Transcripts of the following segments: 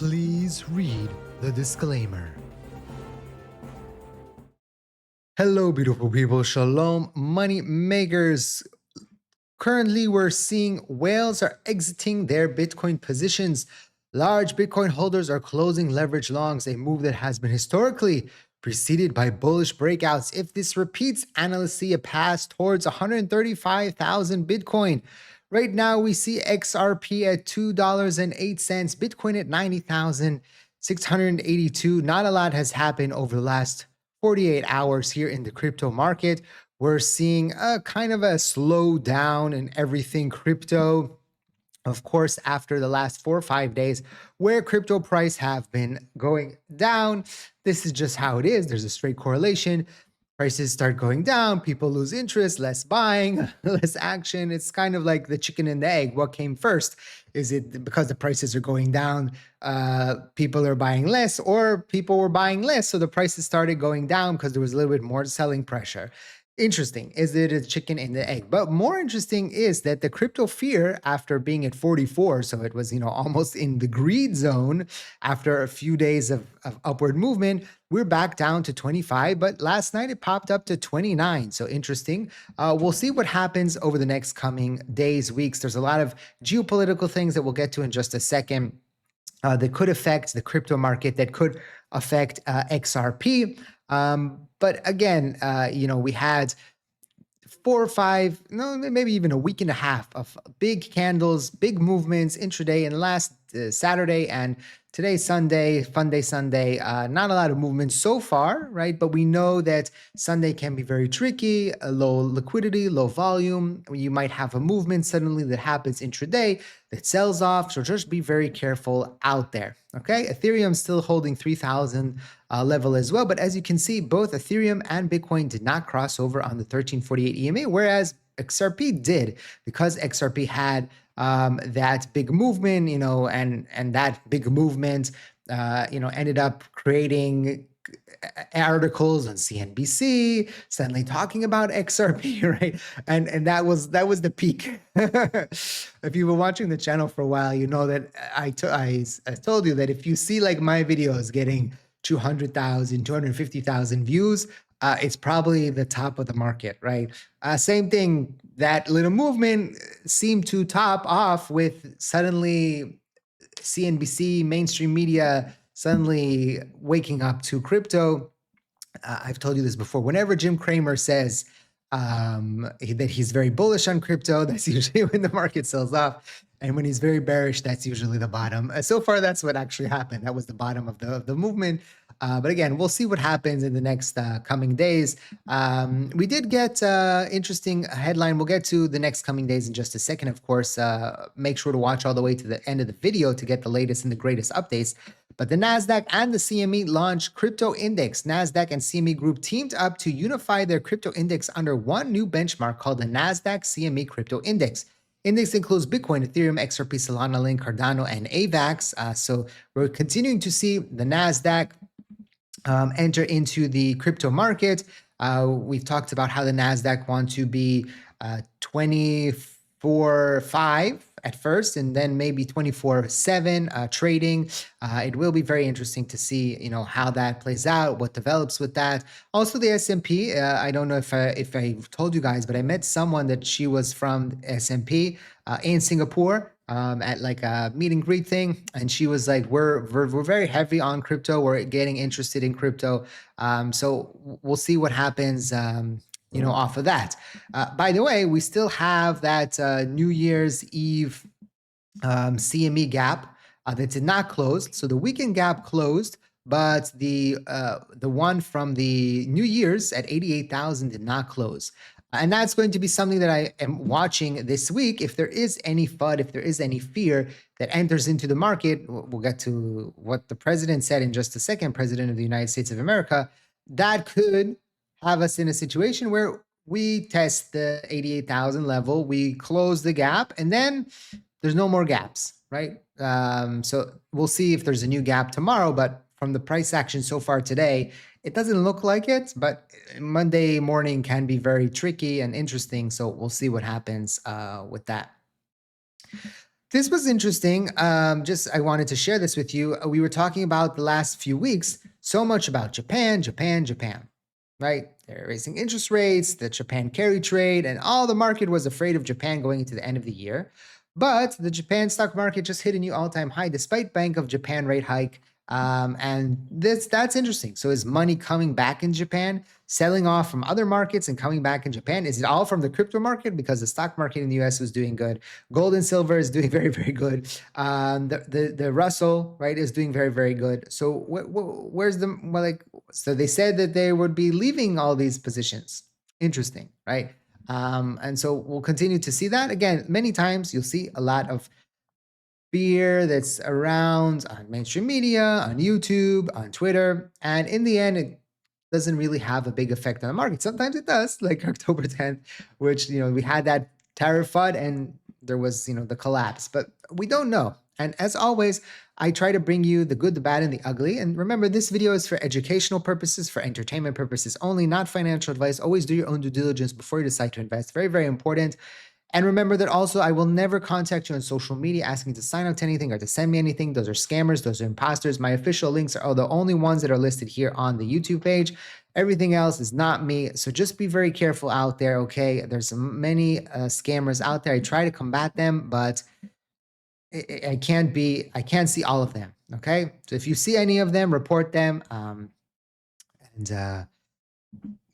Please read the disclaimer. Hello, beautiful people. Shalom, money makers. Currently, we're seeing whales are exiting their Bitcoin positions. Large Bitcoin holders are closing leverage longs, a move that has been historically preceded by bullish breakouts. If this repeats, analysts see a path towards 135,000 Bitcoin. Right now, we see XRP at $2.08, Bitcoin at 90,682. Not a lot has happened over the last 48 hours here in the crypto market. We're seeing a kind of a slowdown in everything crypto. Of course, after the last 4 or 5 days where crypto price have been going down, this is just how it is. There's a straight correlation. Prices start going down, people lose interest, less buying, less action. It's kind of like the chicken and the egg. What came first? Is it because the prices are going down, people are buying less, or people were buying less, so the prices started going down because there was a little bit more selling pressure? Interesting. Is it a chicken and the egg? But more interesting is that the crypto fear, after being at 44, so it was, almost in the greed zone after a few days of upward movement, we're back down to 25, but last night it popped up to 29. So interesting. We'll see what happens over the next coming days, weeks. There's a lot of geopolitical things that we'll get to in just a second that could affect the crypto market, that could affect XRP. But again, we had 4 or 5, no, maybe even a week and a half of big candles, big movements intraday, and last Saturday and today, Sunday, fun day Sunday. Not a lot of movement so far, right? But we know that Sunday can be very tricky, low liquidity, low volume. You might have a movement suddenly that happens intraday that sells off. So just be very careful out there. Okay, Ethereum still holding 3,000 level as well. But as you can see, both Ethereum and Bitcoin did not cross over on the 1348 EMA, whereas XRP did, because XRP had that big movement, and that big movement, ended up creating articles on CNBC, suddenly talking about XRP, right? And that was the peak. If you were watching the channel for a while, you know that I told you that if you see like my videos getting 200,000, 250,000 views, it's probably the top of the market, right? Same thing, that little movement seemed to top off with suddenly CNBC, mainstream media, suddenly waking up to crypto. I've told you this before. Whenever Jim Cramer says that he's very bullish on crypto, that's usually when the market sells off. And when he's very bearish, that's usually the bottom. So far, that's what actually happened. That was the bottom of the movement. But again, we'll see what happens in the next coming days. We did get interesting headline. We'll get to the next coming days in just a second, of course. Make sure to watch all the way to the end of the video to get the latest and the greatest updates. But the NASDAQ and the CME launched crypto index. NASDAQ and CME Group teamed up to unify their crypto index under one new benchmark called the NASDAQ CME Crypto Index. Index includes Bitcoin, Ethereum, XRP, Solana, Link, Cardano, and AVAX. So we're continuing to see the NASDAQ enter into the crypto market. We've talked about how the NASDAQ want to be 24/5 at first, and then maybe 24/7 trading. It will be very interesting to see, how that plays out, what develops with that. Also, the S&P. I don't know if I told you guys, but I met someone that she was from S&P in Singapore. At like a meet and greet thing, and she was like, we're very heavy on crypto, we're getting interested in crypto, so we'll see what happens off of that. By the way, we still have that New Year's Eve CME gap that did not close. So the weekend gap closed, but the one from the New Year's at 88,000 did not close. And that's going to be something that I am watching this week. If there is any FUD, if there is any fear that enters into the market, we'll get to what the president said in just a second, President of the United States of America, that could have us in a situation where we test the 88,000 level, we close the gap, and then there's no more gaps, right? So we'll see if there's a new gap tomorrow, but from the price action so far today, it doesn't look like it, but Monday morning can be very tricky and interesting. So we'll see what happens with that. This was interesting. Just I wanted to share this with you. We were talking about the last few weeks so much about Japan, Japan, Japan, right? They're raising interest rates, the Japan carry trade, and all the market was afraid of Japan going into the end of the year. But the Japan stock market just hit a new all-time high despite Bank of Japan rate hike. And that's interesting. So is money coming back in Japan, selling off from other markets and coming back in Japan? Is it all from the crypto market because the stock market in the US was doing good? Gold and silver is doing very, very good. The Russell, right, is doing very, very good. So where's the, well, like, so they said that they would be leaving all these positions. Interesting, right? And so we'll continue to see that. Again, many times you'll see a lot of fear that's around on mainstream media, on YouTube, on Twitter. And in the end, it doesn't really have a big effect on the market. Sometimes it does, like October 10th, which, we had that tariff FUD and there was, the collapse, but we don't know. And as always, I try to bring you the good, the bad, and the ugly. And remember, this video is for educational purposes, for entertainment purposes only, not financial advice. Always do your own due diligence before you decide to invest. Very, very important. And remember that also, I will never contact you on social media asking to sign up to anything or to send me anything. Those are scammers. Those are imposters. My official links are the only ones that are listed here on the YouTube page. Everything else is not me. So just be very careful out there, okay? There's many scammers out there. I try to combat them, but I can't see all of them, okay? So if you see any of them, report them, and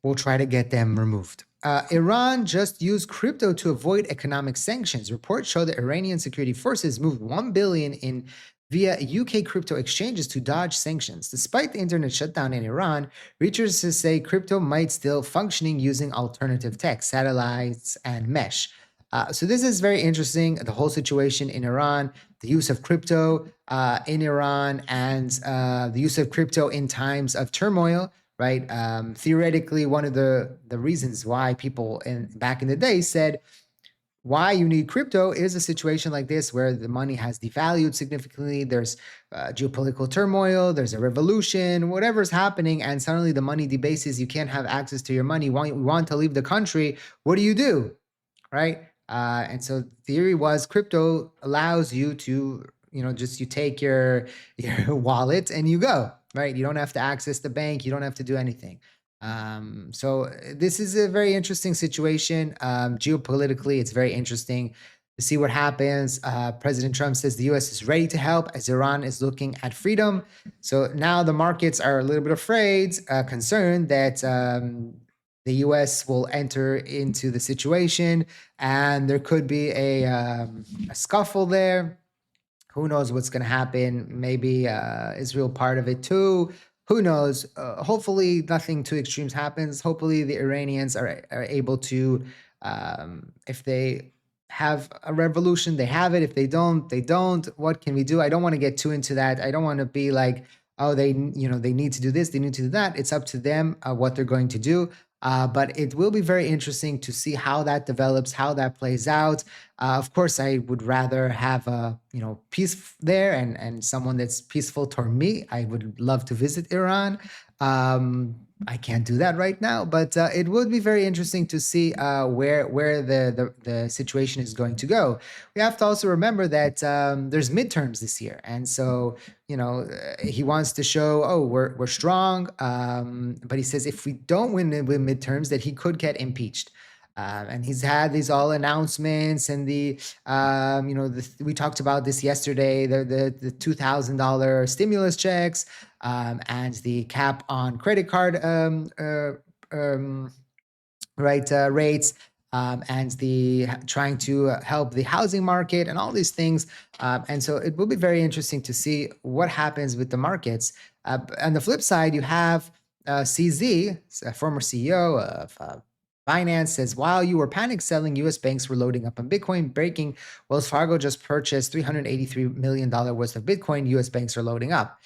we'll try to get them removed. Iran just used crypto to avoid economic sanctions. Reports show that Iranian security forces moved 1 billion in via UK crypto exchanges to dodge sanctions. Despite the internet shutdown in Iran, researchers say crypto might still functioning using alternative tech, satellites, and mesh. So this is very interesting. The whole situation in Iran, the use of crypto in Iran, and the use of crypto in times of turmoil. Right. Theoretically, one of the reasons why people back in the day said why you need crypto is a situation like this where the money has devalued significantly. There's geopolitical turmoil, there's a revolution, whatever's happening, and suddenly the money debases. You can't have access to your money. You want to leave the country. What do? Right? And so the theory was crypto allows you to, just you take your wallet and you go, right? You don't have to access the bank. You don't have to do anything. So this is a very interesting situation. Geopolitically, it's very interesting to see what happens. President Trump says the U.S. is ready to help as Iran is looking at freedom. So now the markets are a little bit afraid, concerned that the U.S. will enter into the situation and there could be a scuffle there. Who knows what's going to happen? Maybe Israel part of it too. Who knows? Hopefully nothing too extremes happens. Hopefully the Iranians are able to, if they have a revolution, they have it. If they don't, they don't. What can we do? I don't want to get too into that. I don't want to be like, oh, they need to do this, they need to do that. It's up to them what they're going to do. But it will be very interesting to see how that develops, how that plays out. Of course, I would rather have peace there and someone that's peaceful toward me. I would love to visit Iran. I can't do that right now, but it would be very interesting to see where the situation is going to go. We have to also remember that there's midterms this year, and so he wants to show, oh, we're strong, but he says if we don't win midterms, that he could get impeached. And he's had these all announcements and we talked about this yesterday, the $2,000 stimulus checks and the cap on credit card rates and the trying to help the housing market and all these things. And so it will be very interesting to see what happens with the markets. On the flip side, you have CZ, a former CEO of Binance, says, while you were panic selling, U.S. banks were loading up on Bitcoin. Breaking, Wells Fargo just purchased $383 million worth of Bitcoin. U.S. banks are loading up.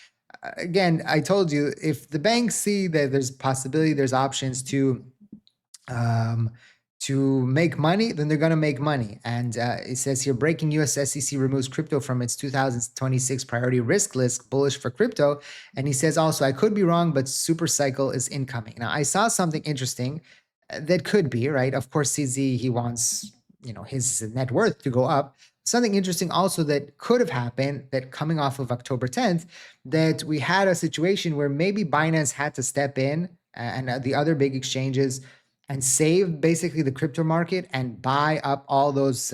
Again, I told you, if the banks see that there's possibility, there's options to make money, then they're going to make money. And it says here, breaking U.S. SEC removes crypto from its 2026 priority risk list, bullish for crypto. And he says also, I could be wrong, but super cycle is incoming. Now, I saw something interesting that could be, right? Of course, CZ, he wants, his net worth to go up. Something interesting also that could have happened, that coming off of October 10th, that we had a situation where maybe Binance had to step in and the other big exchanges and save basically the crypto market and buy up all those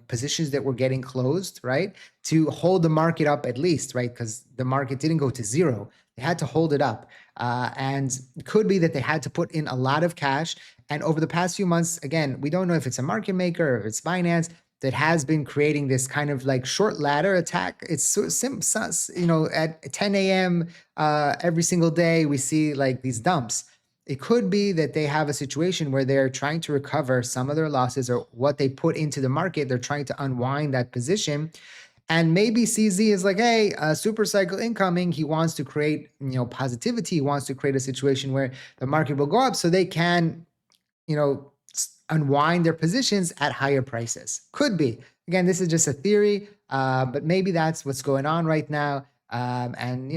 positions that were getting closed, right? To hold the market up at least, right? Because the market didn't go to zero. They had to hold it up. And it could be that they had to put in a lot of cash. And over the past few months, again, we don't know if it's a market maker or if it's Binance that has been creating this kind of like short ladder attack. It's so at 10 a.m. Every single day, we see like these dumps. It could be that they have a situation where they're trying to recover some of their losses or what they put into the market. They're trying to unwind that position. And maybe CZ is like, hey, super cycle incoming. He wants to create, positivity. He wants to create a situation where the market will go up so they can, unwind their positions at higher prices. Could be. Again, this is just a theory, but maybe that's what's going on right now. And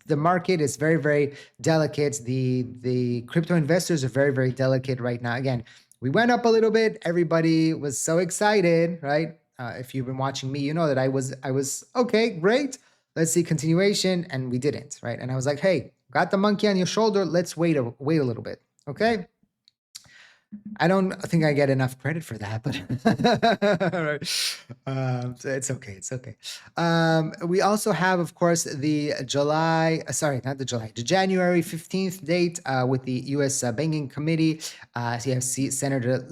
the market is very, very delicate. The crypto investors are very, very delicate right now. Again, we went up a little bit. Everybody was so excited, right? If you've been watching me, you know that I was okay, great. Let's see continuation, and we didn't, right? And I was like, hey, got the monkey on your shoulder. Let's wait a little bit, okay? I don't think I get enough credit for that, but so it's okay. It's okay. We also have, of course, the January 15th date with the U.S. Banking Committee. So you have Senator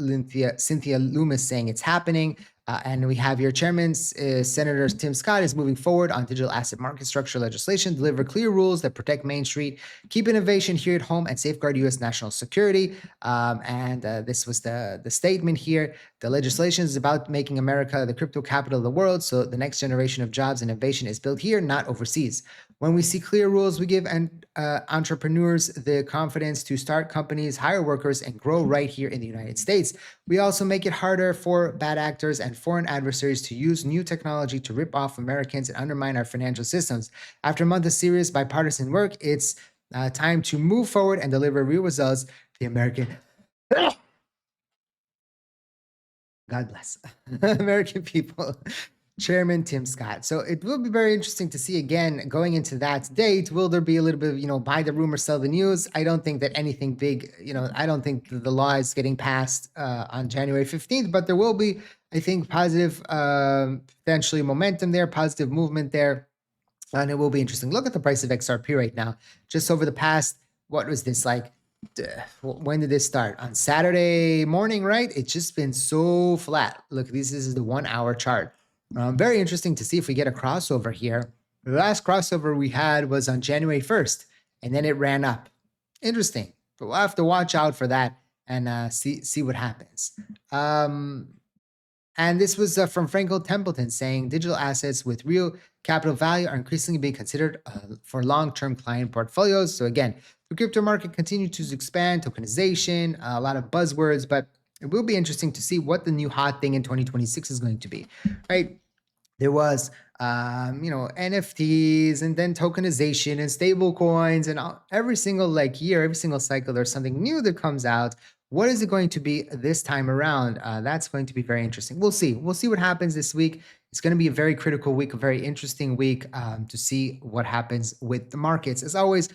Cynthia Loomis saying it's happening. And we have your chairman, Senator Tim Scott, is moving forward on digital asset market structure legislation, deliver clear rules that protect Main Street, keep innovation here at home, and safeguard U.S. national security. This was the statement here. The legislation is about making America the crypto capital of the world, so the next generation of jobs and innovation is built here, not overseas. When we see clear rules, we give entrepreneurs the confidence to start companies, hire workers, and grow right here in the United States. We also make it harder for bad actors and foreign adversaries to use new technology to rip off Americans and undermine our financial systems. After a month of serious bipartisan work, it's time to move forward and deliver real results. The American... God bless American people. Chairman Tim Scott. So it will be very interesting to see again going into that date. Will there be a little bit of, buy the rumor, sell the news? I don't think that anything big, I don't think the law is getting passed on January 15th, but there will be, I think, positive, potentially momentum there, positive movement there. And it will be interesting. Look at the price of XRP right now. Just over the past, what was this like? When did this start? On Saturday morning, right? It's just been so flat. Look, this is the 1 hour chart. Very interesting to see if we get a crossover here. The last crossover we had was on January 1st, and then it ran up. Interesting. But we'll have to watch out for that and see what happens. And this was from Franco Templeton saying digital assets with real capital value are increasingly being considered for long-term client portfolios. So again, the crypto market continues to expand, tokenization, a lot of buzzwords, but it will be interesting to see what the new hot thing in 2026 is going to be, right? There was, NFTs and then tokenization and stable coins and every single year, every single cycle, there's something new that comes out. What is it going to be this time around? That's going to be very interesting. We'll see. We'll see what happens this week. It's going to be a very critical week, a very interesting week to see what happens with the markets. As always,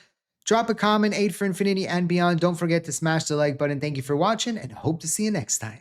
drop a comment, 8 for infinity and beyond. Don't forget to smash the like button. Thank you for watching and hope to see you next time.